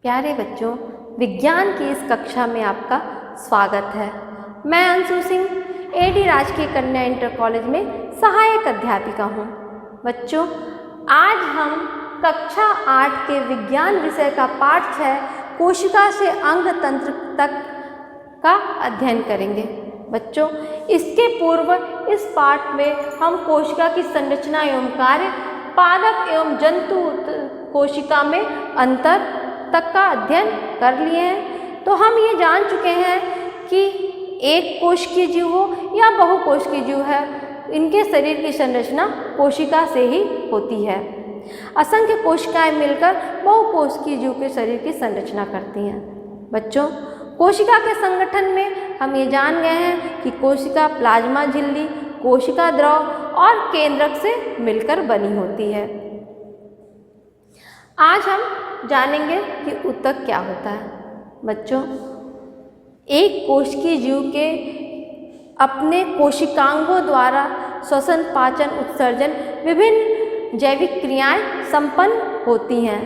प्यारे बच्चों, विज्ञान की इस कक्षा में आपका स्वागत है। मैं अंशु सिंह एडी राजकीय कन्या इंटर कॉलेज में सहायक अध्यापिका हूँ। बच्चों, आज हम कक्षा 8 के विज्ञान विषय का पाठ 6 कोशिका से अंग तंत्र तक का अध्ययन करेंगे। बच्चों, इसके पूर्व इस पाठ में हम कोशिका की संरचना एवं कार्य, पादप एवं जंतु कोशिका में अंतर तक का अध्ययन कर लिए हैं। तो हम ये जान चुके हैं कि एक कोशिकीय जीव हो या बहुकोशिकीय जीव है, इनके शरीर की संरचना कोशिका से ही होती है। असंख्य कोशिकाएं मिलकर बहुकोशिकीय जीव के शरीर की संरचना करती हैं। बच्चों, कोशिका के संगठन में हम ये जान गए हैं कि कोशिका प्लाज्मा झिल्ली, कोशिका द्रव और केंद्रक से मिलकर बनी होती है। आज हम जानेंगे कि ऊतक क्या होता है। बच्चों, एक कोशिकीय जीव के अपने कोशिकांगों द्वारा श्वसन, पाचन, उत्सर्जन, विभिन्न जैविक क्रियाएं संपन्न होती हैं,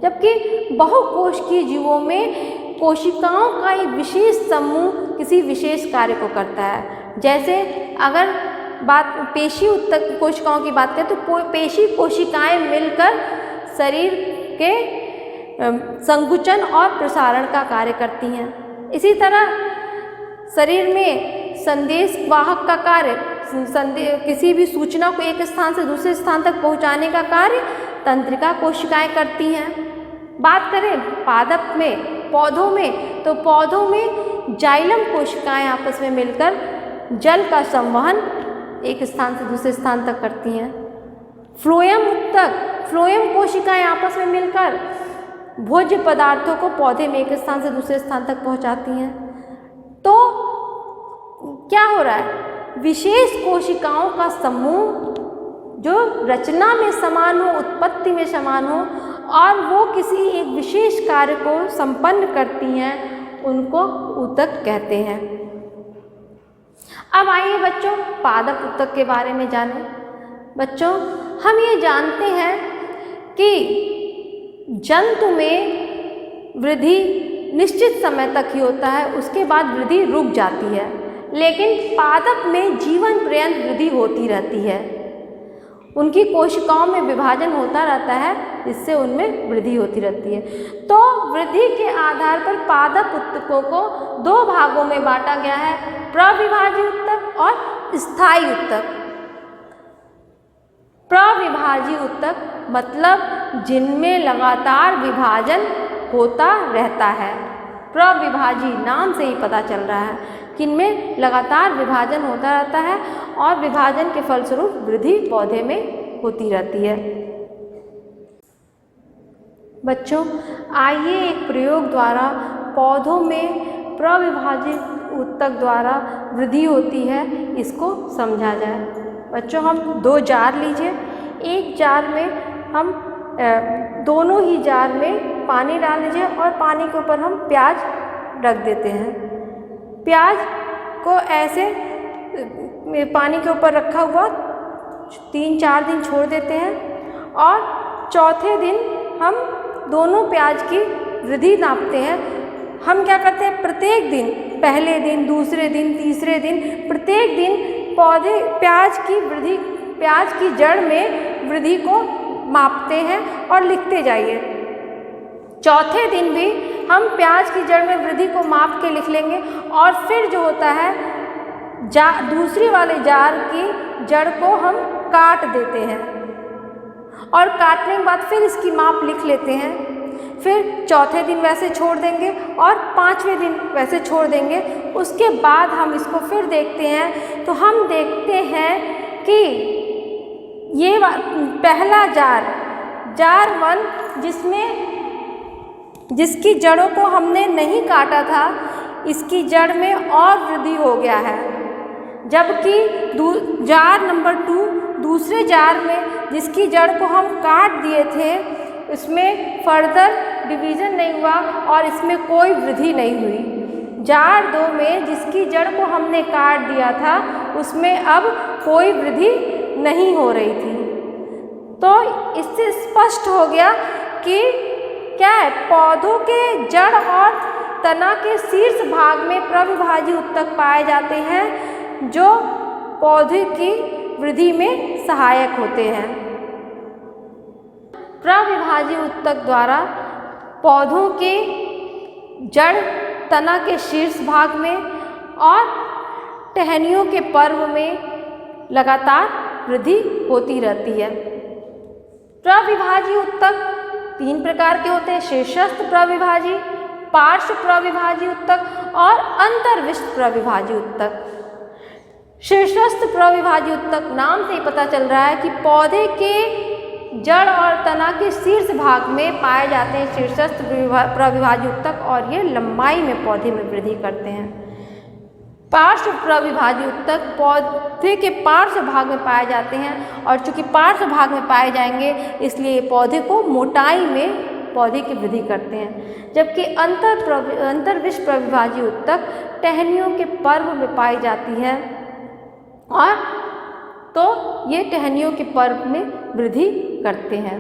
जबकि बहुकोशिकीय जीवों में कोशिकाओं का एक विशेष समूह किसी विशेष कार्य को करता है। जैसे अगर पेशी ऊतक कोशिकाओं की बात करें तो पेशी कोशिकाएं मिलकर शरीर के संकुचन और प्रसारण का कार्य करती हैं। इसी तरह शरीर में संदेश वाहक का कार्य, किसी भी सूचना को एक स्थान से दूसरे स्थान तक पहुंचाने का कार्य तंत्रिका कोशिकाएं करती हैं। बात करें पादप में, पौधों में, तो पौधों में जाइलम कोशिकाएं आपस में मिलकर जल का संवहन एक स्थान से दूसरे स्थान तक करती हैं। फ्लोएम कोशिकाएं आपस में मिलकर भोज्य पदार्थों को पौधे में एक स्थान से दूसरे स्थान तक पहुंचाती हैं। तो क्या हो रहा है? विशेष कोशिकाओं का समूह जो रचना में समान हो, उत्पत्ति में समान हो और वो किसी एक विशेष कार्य को संपन्न करती हैं, उनको ऊतक कहते हैं। अब आइए बच्चों, पादप ऊतक के बारे में जानें। बच्चों, हम ये जानते हैं कि जंतु में वृद्धि निश्चित समय तक ही होता है, उसके बाद वृद्धि रुक जाती है, लेकिन पादप में जीवन पर्यंत वृद्धि होती रहती है। उनकी कोशिकाओं में विभाजन होता रहता है, जिससे उनमें वृद्धि होती रहती है। तो वृद्धि के आधार पर पादप ऊतकों को 2 भागों में बांटा गया है, प्रविभाजी ऊतक और स्थायी ऊतक। प्रविभाजी ऊतक मतलब जिनमें लगातार विभाजन होता रहता है। प्रविभाजी नाम से ही पता चल रहा है कि इनमें लगातार विभाजन होता रहता है और विभाजन के फलस्वरूप वृद्धि पौधे में होती रहती है। बच्चों, आइए एक प्रयोग द्वारा पौधों में प्रविभाजी ऊतक द्वारा वृद्धि होती है, इसको समझा जाए। बच्चों, हम 2 जार लीजिए। एक जार में हम दोनों ही जार में पानी डाल लीजिए और पानी के ऊपर हम प्याज रख देते हैं। प्याज को ऐसे पानी के ऊपर रखा हुआ 3-4 दिन छोड़ देते हैं और चौथे दिन हम दोनों प्याज की वृद्धि नापते हैं। हम क्या करते हैं? प्रत्येक दिन, पहले दिन, दूसरे दिन, तीसरे दिन, प्रत्येक दिन प्याज की जड़ में वृद्धि को मापते हैं और लिखते जाइए। चौथे दिन भी हम प्याज की जड़ में वृद्धि को माप के लिख लेंगे और फिर जो होता है दूसरी वाले जार की जड़ को हम काट देते हैं और काटने के बाद फिर इसकी माप लिख लेते हैं। फिर चौथे दिन वैसे छोड़ देंगे और 5वें दिन वैसे छोड़ देंगे। उसके बाद हम इसको फिर देखते हैं तो हम देखते हैं कि ये पहला जार 1 जिसकी जड़ों को हमने नहीं काटा था, इसकी जड़ में और वृद्धि हो गया है, जबकि जार नंबर 2 दूसरे जार में जिसकी जड़ को हम काट दिए थे, इसमें फर्दर डिवीज़न नहीं हुआ और इसमें कोई वृद्धि नहीं हुई। जार 2 में जिसकी जड़ को हमने काट दिया था, उसमें अब कोई वृद्धि नहीं हो रही थी। तो इससे स्पष्ट हो गया कि क्या है, पौधों के जड़ और तना के शीर्ष भाग में प्रविभाज्य ऊतक पाए जाते हैं जो पौधे की वृद्धि में सहायक होते हैं। प्रविभाज्य ऊतक द्वारा पौधों के जड़, तना के शीर्ष भाग में और टहनियों के पर्व में लगातार वृद्धि होती रहती है। प्रविभाज्य ऊतक 3 प्रकार के होते हैं, शीर्षस्थ प्रविभाज्य, पार्श्व प्रविभाज्य ऊतक और अंतर्विष्ट प्रविभाज्य ऊतक। शीर्षस्थ प्रविभाज्य ऊतक नाम से ही पता चल रहा है कि पौधे के जड़ और तना के शीर्ष भाग में पाए जाते हैं शीर्षस्थ प्रविभाज्य ऊतक और ये लंबाई में पौधे में वृद्धि करते हैं। पार्श्व प्रविभाज्य ऊतक पौधे के पार्श्व भाग में पाए जाते हैं और चूंकि पार्श्व भाग में पाए जाएंगे इसलिए पौधे को मोटाई में पौधे की वृद्धि करते हैं, जबकि अंतर्विष्ट प्रविभाज्य ऊतक टहनियों के पर्व में पाई जाती है और तो ये टहनियों के पर्व में वृद्धि करते हैं।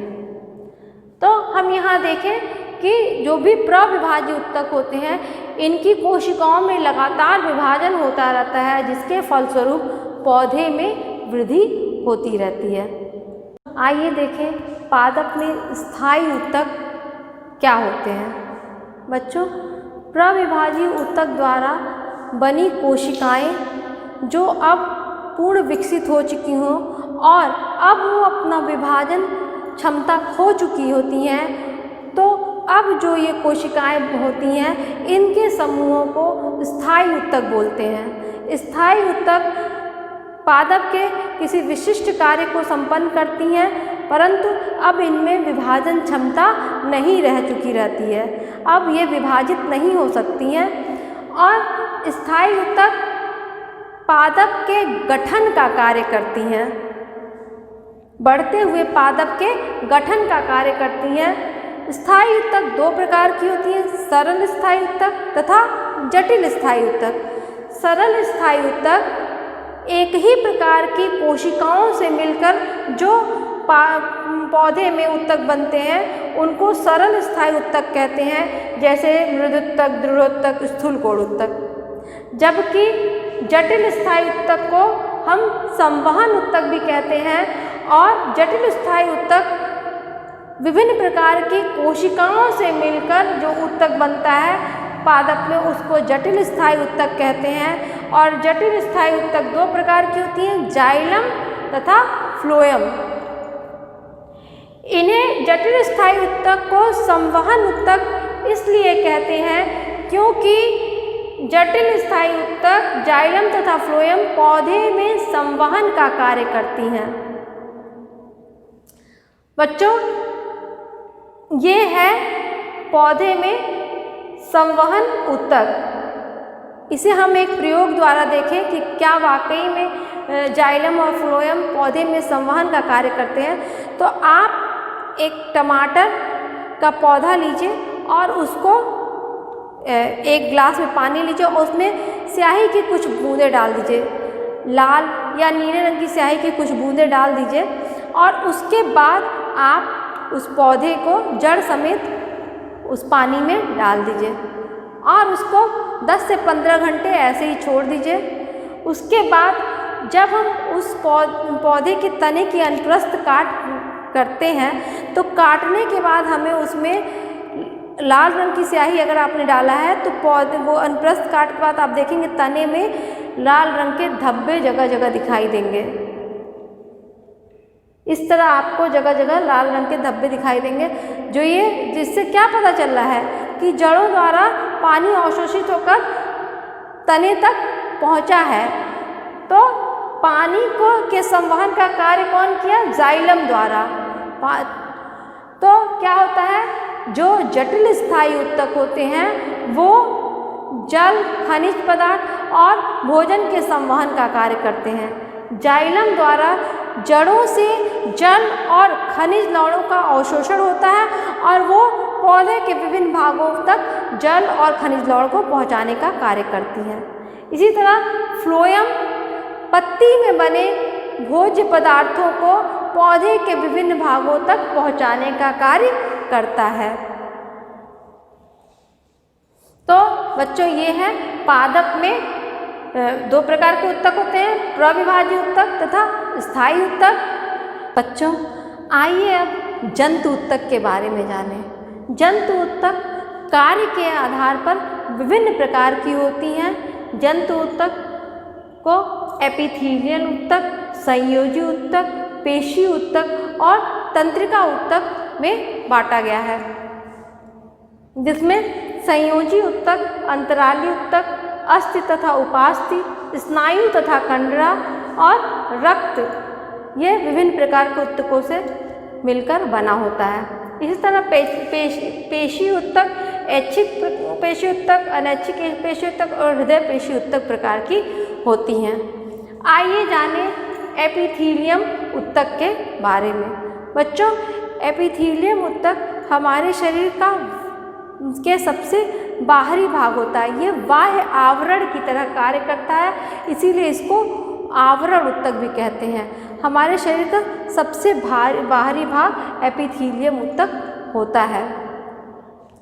तो हम यहाँ देखें कि जो भी प्रविभाज्य ऊतक होते हैं इनकी कोशिकाओं में लगातार विभाजन होता रहता है जिसके फलस्वरूप पौधे में वृद्धि होती रहती है। आइए देखें पादप में स्थायी ऊतक क्या होते हैं। बच्चों, प्रविभाज्य ऊतक द्वारा बनी कोशिकाएं जो अब पूर्ण विकसित हो चुकी हों और अब वो अपना विभाजन क्षमता खो चुकी होती हैं, तो अब जो ये कोशिकाएं होती हैं इनके समूहों को स्थायी ऊतक बोलते हैं। स्थायी ऊतक पादप के किसी विशिष्ट कार्य को संपन्न करती हैं, परंतु अब इनमें विभाजन क्षमता नहीं रह चुकी रहती है, अब ये विभाजित नहीं हो सकती हैं और स्थायी ऊतक पादप के गठन का कार्य करती हैं, बढ़ते हुए पादप के गठन का कार्य करती हैं। स्थायी ऊतक 2 प्रकार की होती हैं, सरल स्थायी ऊतक तथा जटिल स्थायी ऊतक। सरल स्थायी ऊतक एक ही प्रकार की कोशिकाओं से मिलकर जो पौधे में ऊतक बनते हैं उनको सरल स्थायी ऊतक कहते हैं, जैसे मृदुत्तक, दृढ़ोत्तक, स्थूलकोण ऊतक। जबकि जटिल स्थायी ऊतक को हम संवहन ऊतक भी कहते हैं और जटिल स्थायी ऊतक विभिन्न प्रकार की कोशिकाओं से मिलकर जो ऊतक बनता है पादप में उसको जटिल स्थायी ऊतक कहते हैं। और जटिल स्थायी ऊतक 2 प्रकार की होती हैं, जाइलम तथा फ्लोएम। इन्हें जटिल स्थायी ऊतक को संवहन ऊतक इसलिए कहते हैं क्योंकि जटिल स्थायी ऊतक जाइलम तथा फ्लोएम पौधे में संवहन का कार्य करती हैं। बच्चों, ये है पौधे में संवहन ऊतक। इसे हम एक प्रयोग द्वारा देखें कि क्या वाकई में जाइलम और फ्लोएम पौधे में संवहन का कार्य करते हैं। तो आप एक टमाटर का पौधा लीजिए और उसको एक गिलास में पानी लीजिए और उसमें स्याही की कुछ बूंदें डाल दीजिए, लाल या नीले रंग की स्याही की कुछ बूंदें डाल दीजिए और उसके बाद आप उस पौधे को जड़ समेत उस पानी में डाल दीजिए और उसको 10 से 15 घंटे ऐसे ही छोड़ दीजिए। उसके बाद जब हम उस पौधे के तने की अनुप्रस्थ काट करते हैं तो काटने के बाद हमें उसमें लाल रंग की स्याही अगर आपने डाला है तो पौधे वो अनुप्रस्थ काट के बाद आप देखेंगे तने में लाल रंग के धब्बे जगह जगह दिखाई देंगे। इस तरह आपको जगह जगह लाल रंग के धब्बे दिखाई देंगे, जो ये जिससे क्या पता चल रहा है कि जड़ों द्वारा पानी अवशोषित होकर तने तक पहुंचा है। तो पानी को के संवहन का कार्य कौन किया? जाइलम द्वारा। तो क्या होता है, जो जटिल स्थायी ऊतक होते हैं वो जल, खनिज पदार्थ और भोजन के संवहन का कार्य करते हैं। जाइलम द्वारा जड़ों से जल और खनिज लवणों का अवशोषण होता है और वो पौधे के विभिन्न भागों तक जल और खनिज लवण को पहुंचाने का कार्य करती हैं। इसी तरह फ्लोएम पत्ती में बने भोज्य पदार्थों को पौधे के विभिन्न भागों तक पहुंचाने का कार्य करता है। तो बच्चों ये है पादप में दो प्रकार के उत्तक होते हैं, प्रविभाज्य उत्तक तथा स्थायी उत्तक। बच्चों आइए अब जंतु उत्तक के बारे में जानें। जंतु उत्तक कार्य के आधार पर विभिन्न प्रकार की होती हैं। जंतु उत्तक को एपिथेलियल उत्तक, संयोजी उत्तक, पेशी उत्तक और तंत्रिका उत्तक में बांटा गया है, जिसमें संयोजी उत्तक, अंतराली उत्तक, अस्थि तथा उपास्थि, स्नायु तथा कंडरा और रक्त, ये विभिन्न प्रकार के उत्तकों से मिलकर बना होता है। इसी तरह पेशी उत्तक, ऐच्छिक पेशी उत्तक, अनैच्छिक पेशी उत्तक और हृदय पेशी उत्तक प्रकार की होती हैं। आइए जानें एपिथीलियम उत्तक के बारे में। बच्चों एपिथीलियम उत्तक हमारे शरीर के सबसे बाहरी भाग होता है। ये बाह्य आवरण की तरह कार्य करता है, इसीलिए इसको आवरण उत्तक भी कहते हैं। हमारे शरीर का सबसे बाहरी भाग एपिथेलियम उत्तक होता है।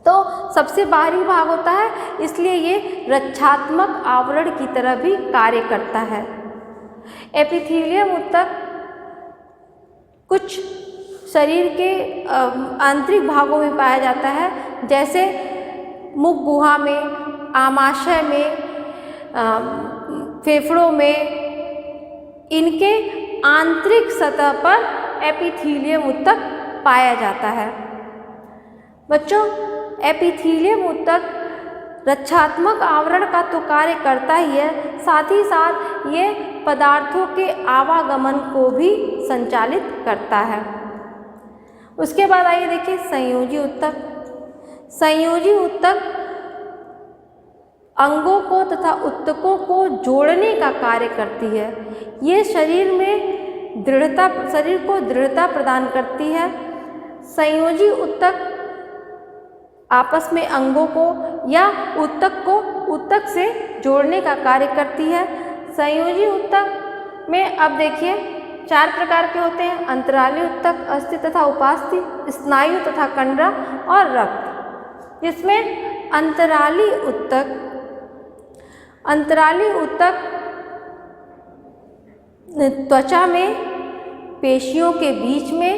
तो सबसे बाहरी भाग होता है, इसलिए ये रक्षात्मक आवरण की तरह भी कार्य करता है। एपिथेलियम उत्तक कुछ शरीर के आंतरिक भागों में पाया जाता है, जैसे मुख गुहा में, आमाशय में, फेफड़ों में। इनके आंतरिक सतह पर एपिथेलियम उत्तक पाया जाता है। बच्चों एपिथेलियम उत्तक रक्षात्मक आवरण का तो कार्य करता ही है, साथ ही साथ ये पदार्थों के आवागमन को भी संचालित करता है। उसके बाद आइए देखिए संयोजी उत्तक। संयोजी उत्तक अंगों को तथा उत्तकों को जोड़ने का कार्य करती है। ये शरीर को दृढ़ता प्रदान करती है। संयोजी उत्तक आपस में अंगों को या उत्तक से जोड़ने का कार्य करती है। संयोजी उत्तक में अब देखिए 4 प्रकार के होते हैं, अंतराली उत्तक, अस्थि तथा उपास्थि, स्नायु तथा कंडरा और रक्त। जिसमें अंतराली उत्तक त्वचा में, पेशियों के बीच में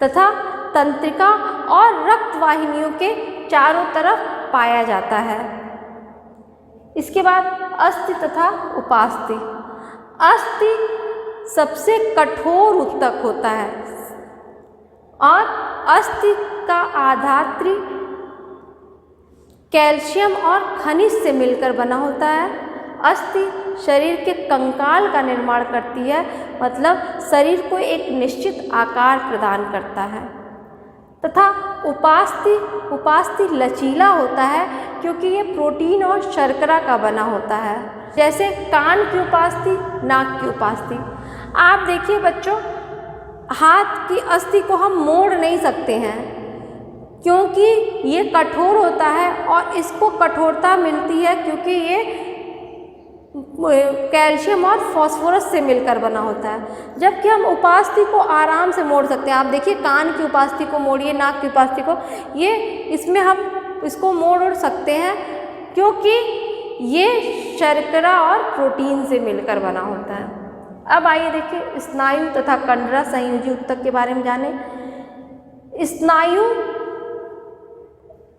तथा तंत्रिका और रक्त वाहिनियों के चारों तरफ पाया जाता है। इसके बाद अस्थि तथा उपास्थि। अस्थि सबसे कठोर उत्तक होता है और अस्थि का आधात्री कैल्शियम और खनिज से मिलकर बना होता है। अस्थि शरीर के कंकाल का निर्माण करती है, मतलब शरीर को एक निश्चित आकार प्रदान करता है। तथा उपास्थि लचीला होता है, क्योंकि ये प्रोटीन और शर्करा का बना होता है, जैसे कान की उपास्थि, नाक की उपास्थि। आप देखिए बच्चों, हाथ की अस्थि को हम मोड़ नहीं सकते हैं, क्योंकि ये कठोर होता है और इसको कठोरता मिलती है क्योंकि ये कैल्शियम और फास्फोरस से मिलकर बना होता है। जबकि हम उपास्थि को आराम से मोड़ सकते हैं। आप देखिए कान की उपास्थि को मोड़िए, नाक की उपास्थि को, ये इसमें हम इसको मोड़ सकते हैं क्योंकि ये शर्करा और प्रोटीन से मिलकर बना होता है। अब आइए देखिए स्नायु तथा कंडरा संयोजी उत्तक के बारे में जाने। स्नायु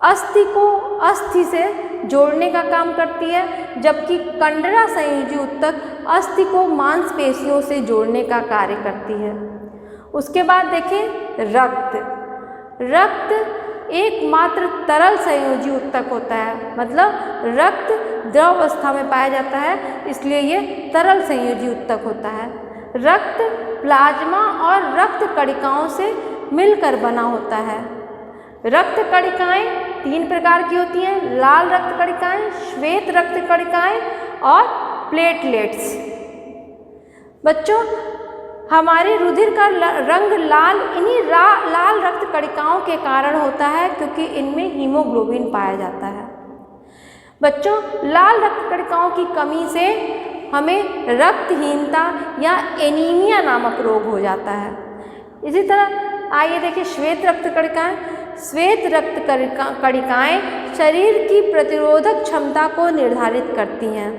अस्थि को अस्थि से जोड़ने का काम करती है, जबकि कंडरा संयोजी उत्तक अस्थि को मांसपेशियों से जोड़ने का कार्य करती है। उसके बाद देखें रक्त एकमात्र तरल संयोजी उत्तक होता है, मतलब रक्त द्रव अवस्था में पाया जाता है, इसलिए ये तरल संयोजी उत्तक होता है। रक्त प्लाज्मा और रक्त कणिकाओं से मिलकर बना होता है। रक्त कणिकाएं 3 प्रकार की होती हैं, लाल रक्त कणिकाएं, श्वेत रक्त कणिकाएं और प्लेटलेट्स। बच्चों हमारे रुधिर का रंग लाल इन्हीं लाल रक्त कणिकाओं के कारण होता है, क्योंकि इनमें हीमोग्लोबिन पाया जाता है। बच्चों लाल रक्त कणिकाओं की कमी से हमें रक्तहीनता या एनीमिया नामक रोग हो जाता है। इसी तरह आइए देखिए श्वेत रक्त कणिकाएं। श्वेत रक्त कणिकाएँ शरीर की प्रतिरोधक क्षमता को निर्धारित करती हैं।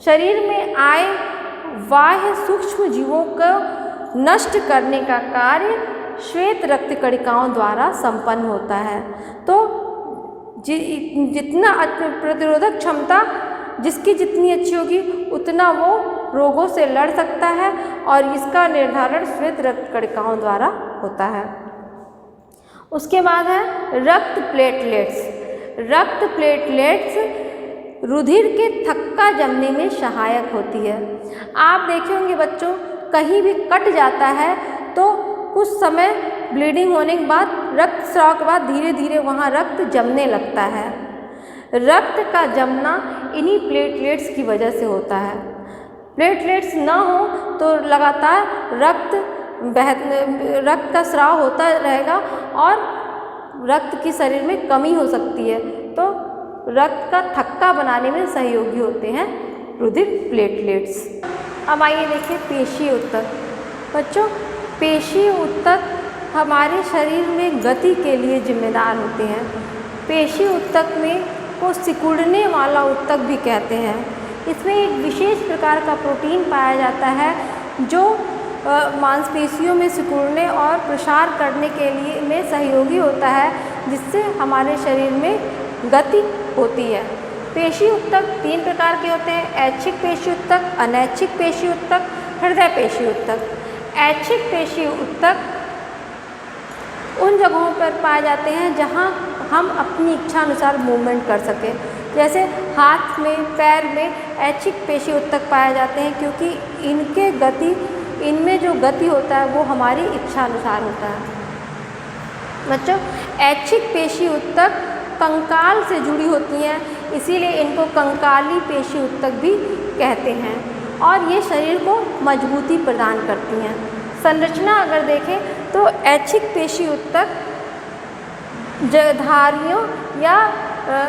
शरीर में आए बाह्य सूक्ष्म जीवों को नष्ट करने का कार्य श्वेत रक्त कणिकाओं द्वारा संपन्न होता है। तो जितना प्रतिरोधक क्षमता जिसकी जितनी अच्छी होगी उतना वो रोगों से लड़ सकता है और इसका निर्धारण श्वेत रक्त कणिकाओं द्वारा होता है। उसके बाद है रक्त प्लेटलेट्स। रक्त प्लेटलेट्स रुधिर के थक्का जमने में सहायक होती है। आप देखे होंगे बच्चों, कहीं भी कट जाता है तो कुछ समय ब्लीडिंग होने के बाद, रक्त स्राव के बाद धीरे धीरे वहाँ रक्त जमने लगता है। रक्त का जमना इन्हीं प्लेटलेट्स की वजह से होता है। प्लेटलेट्स ना हो तो लगातार रक्त का स्राव होता रहेगा और रक्त की शरीर में कमी हो सकती है। तो रक्त का थक्का बनाने में सहयोगी होते हैं रुधिर प्लेटलेट्स। अब आइए देखिए पेशीय ऊतक। बच्चों, पेशीय ऊतक हमारे शरीर में गति के लिए जिम्मेदार होते हैं। पेशीय ऊतक में को सिकुड़ने वाला ऊतक भी कहते हैं। इसमें एक विशेष प्रकार का प्रोटीन पाया जाता है जो मांसपेशियों में सिकुड़ने और प्रसार करने के लिए में सहयोगी होता है, जिससे हमारे शरीर में गति होती है। पेशीय ऊतक 3 प्रकार के होते हैं: ऐच्छिक पेशीय ऊतक, अनैच्छिक पेशीय ऊतक, हृदय पेशीय ऊतक। ऐच्छिक पेशीय ऊतक उन जगहों पर पाए जाते हैं जहां हम अपनी इच्छा अनुसार मूवमेंट कर सकें। जैसे हाथ में, पैर में ऐच्छिक पेशीय ऊतक पाए जाते हैं, क्योंकि इनमें जो गति होता है वो हमारी इच्छा अनुसार होता है। बच्चों, ऐच्छिक पेशीय ऊतक कंकाल से जुड़ी होती हैं, इसीलिए इनको कंकाली पेशीय ऊतक भी कहते हैं और ये शरीर को मजबूती प्रदान करती हैं। संरचना अगर देखें तो ऐच्छिक पेशीय ऊतक धारियों या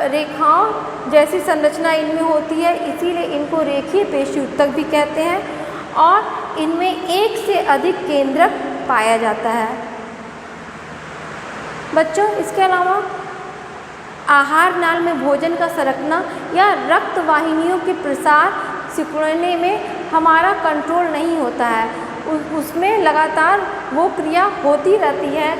रेखाओं जैसी संरचना इनमें होती है, इसीलिए इनको रेखीय पेशीय ऊतक भी कहते हैं और इनमें एक से अधिक केंद्रक पाया जाता है। बच्चों, इसके अलावा आहार नाल में भोजन का सरकना या रक्त वाहिनियों के प्रसार सिकुड़ने में हमारा कंट्रोल नहीं होता है, उसमें लगातार वो क्रिया होती रहती है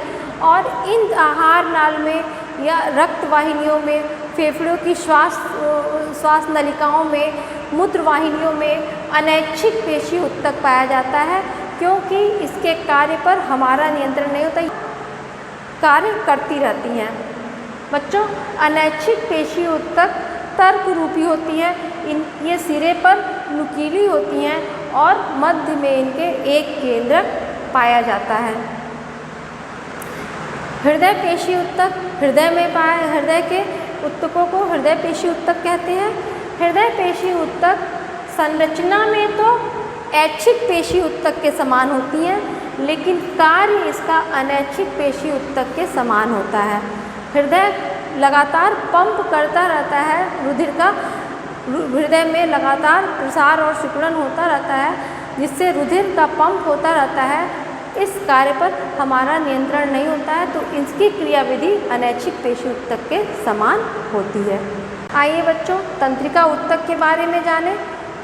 और इन आहार नाल में या रक्त वाहिनियों में, फेफड़ों की श्वास नलिकाओं में, मूत्र वाहिनियों में अनैच्छिक पेशीय ऊतक पाया जाता है, क्योंकि इसके कार्य पर हमारा नियंत्रण नहीं होता, कार्य करती रहती हैं। बच्चों, अनैच्छिक पेशीय ऊतक तर्क रूपी होती है। ये सिरे पर नुकीली होती हैं और मध्य में इनके एक केंद्रक पाया जाता है। हृदय पेशीय ऊतक हृदय के ऊतकों को हृदय पेशीय ऊतक कहते हैं। हृदय पेशीय ऊतक संरचना में तो ऐच्छिक पेशीय ऊतक के समान होती हैं, लेकिन कार्य इसका अनैच्छिक पेशीय ऊतक के समान होता है। हृदय लगातार पंप करता रहता है, रुधिर का हृदय में लगातार प्रसार और सिकुड़न होता रहता है, जिससे रुधिर का पंप होता रहता है। इस कार्य पर हमारा नियंत्रण नहीं होता है, तो इसकी क्रियाविधि अनैच्छिक पेशीय ऊतक के समान होती है। आइए बच्चों, तंत्रिका ऊतक के बारे में जानें।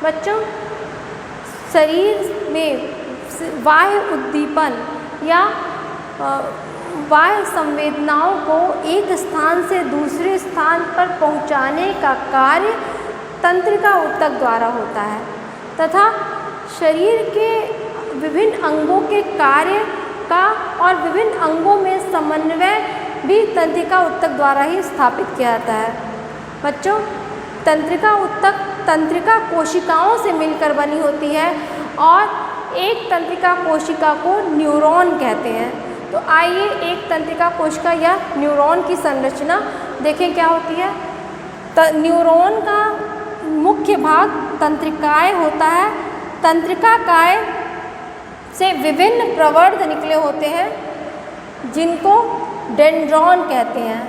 बच्चों, शरीर में बाह्य उद्दीपन या बाह्य संवेदनाओं को एक स्थान से दूसरे स्थान पर पहुंचाने का कार्य तंत्रिका ऊतक द्वारा होता है तथा शरीर के विभिन्न अंगों के कार्य का और विभिन्न अंगों में समन्वय भी तंत्रिका ऊतक द्वारा ही स्थापित किया जाता है। बच्चों, तंत्रिका ऊतक तंत्रिका कोशिकाओं से मिलकर बनी होती है और एक तंत्रिका कोशिका को न्यूरॉन कहते हैं। तो आइए एक तंत्रिका कोशिका या न्यूरॉन की संरचना देखें क्या होती है। न्यूरॉन का मुख्य भाग तंत्रिकाएं होता है। तंत्रिकाएं से विभिन्न प्रवर्ध निकले होते हैं जिनको डेंड्रॉन कहते हैं।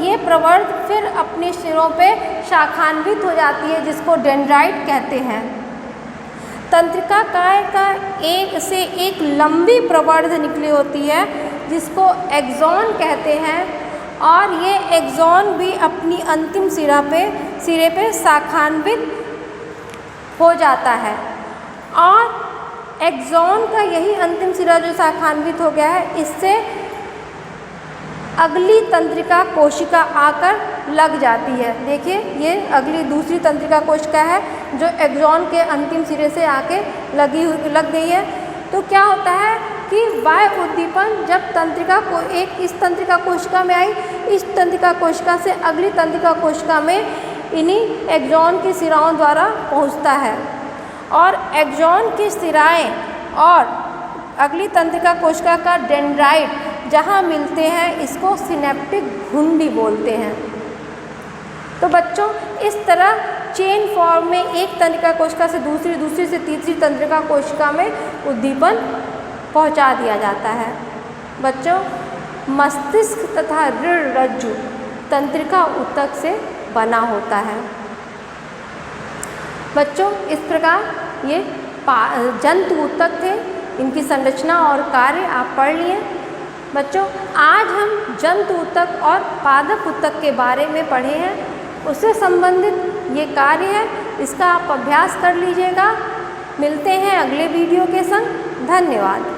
ये प्रवर्ध फिर अपने सिरों पे शाखान्वित हो जाती है, जिसको डेंड्राइट कहते हैं। तंत्रिकाएं का एक से एक लंबी प्रवर्ध निकली होती है जिसको एक्सॉन कहते हैं, और ये एक्सॉन भी अपनी अंतिम सिरे पे शाखान्वित हो जाता है। और एक्सॉन का यही अंतिम सिरा जो शाखान्वित हो गया है, इससे अगली तंत्रिका कोशिका आकर लग जाती है। देखिए ये अगली दूसरी तंत्रिका कोशिका है जो एक्सॉन के अंतिम सिरे से आके लग गई है। तो क्या होता है कि बाह्य उद्दीपन जब तंत्रिका को इस तंत्रिका कोशिका में आई, इस तंत्रिका कोशिका से अगली तंत्रिका कोशिका में इन्हीं एक्सॉन की सिराओं द्वारा पहुंचता है, और एक्सॉन की सिराएं और अगली तंत्रिका कोशिका का डेंड्राइट जहाँ मिलते हैं, इसको सिनेप्टिक घुंडी बोलते हैं। तो बच्चों इस तरह चेन फॉर्म में एक तंत्रिका कोशिका से दूसरी से तीसरी तंत्रिका कोशिका में उद्दीपन पहुंचा दिया जाता है। बच्चों मस्तिष्क तथा रीढ़ रज्जु तंत्रिका ऊतक से बना होता है। बच्चों इस प्रकार ये जंतु ऊतक थे, इनकी संरचना और कार्य आप पढ़ लिए। बच्चों आज हम जंतु ऊतक और पादप ऊतक के बारे में पढ़े हैं, उससे संबंधित ये कार्य है, इसका आप अभ्यास कर लीजिएगा। मिलते हैं अगले वीडियो के संग। धन्यवाद।